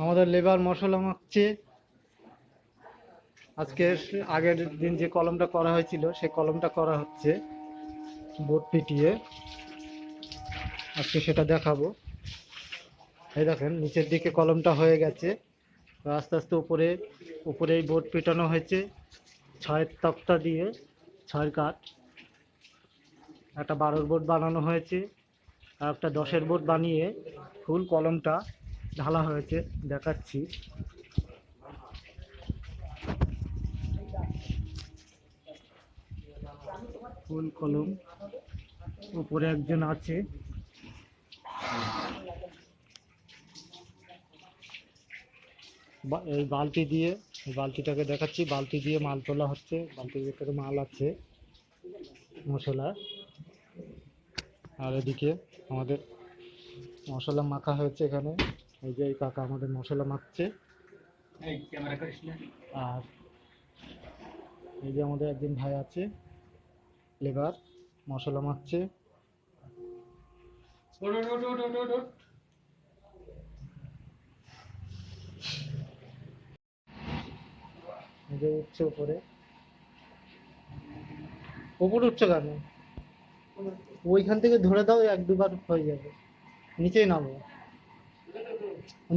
আমাদের লেবার মশলা মাখছে। আজকে আগের দিন যে কলমটা করা হয়েছিল সেই কলমটা করা হচ্ছে বোর্ড পিটিয়ে। আজকে সেটা দেখাবো। এই দেখেন নিচের দিকে কলমটা হয়ে গেছে, আস্তে আস্তে উপরে উপরে এই বোর্ড পিটানো হয়েছে ছয়ের তক্তা দিয়ে, ছয়ের কাঠ। একটা 12 বোর্ড বানানো হয়েছে আর একটা 10 বোর্ড বানিয়ে ফুল কলমটা ঢালা হয়েছে, দেখাচ্ছি। ফুল কলম, উপরে একজন আছে। এই বালতি দিয়ে, এই বালতিটাকে দেখাচ্ছি, বালতি দিয়ে মাল তোলা হচ্ছে। বালতির ভিতরে মাল আছে মশলা। আর এদিকে আমাদের মশলা মাখা হয়েছে এখানে। এই যে এই কাকা আমাদের মশলা মাখছে। আর এই যে আমাদের একজন ভাই আছে লেবার, মশলা মাখছে। এই যে উঠছে উপরে। উপরে উঠছে কেন? ওইখান থেকে ধরে দাও, 1-2 বার হয়ে যাবে। নিচেই নামো,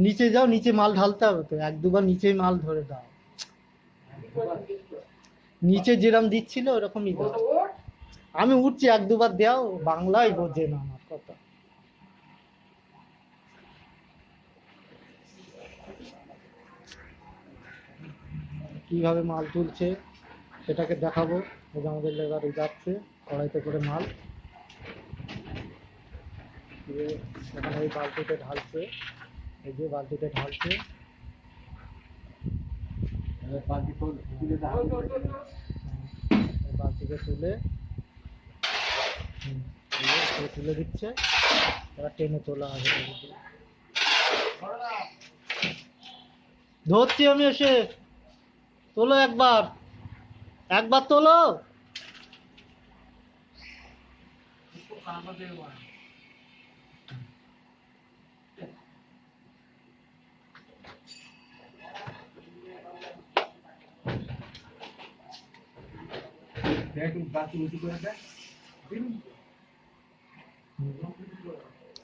নিচে যাও, নিচে মাল ঢালতে হবে তো। 1-2 বার নিচেই মাল ধরে দাও। নিচে যেরকম দিচ্ছিল ওরকমই দাও। আমি উঠছি, 1-2 বার দাও। বাংলায় বোঝে না আমার কথা। কিভাবে মাল তুলছে সেটাকে দেখাবো। এই যে আমাদের লেবার যাচ্ছে কড়াইতে করে মাল দিয়ে এখানে এই বালতিতে ঢালছে। এই যে বালতিতে ঢালছে, বালতিকে তুলে তুলে দিচ্ছে। এবার টেনে তোলা হবে। ধরছি আমি এসে। তোলো একবার, একবার তোলো।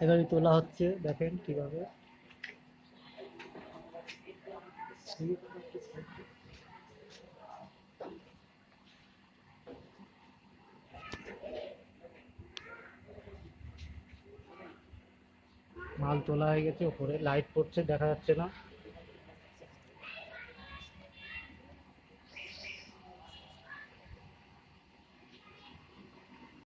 এবারে তোলা হচ্ছে, দেখেন কিভাবে। মাল তোলা হয়ে গেছে, উপরে লাইট পড়ছে, দেখা যাচ্ছে না।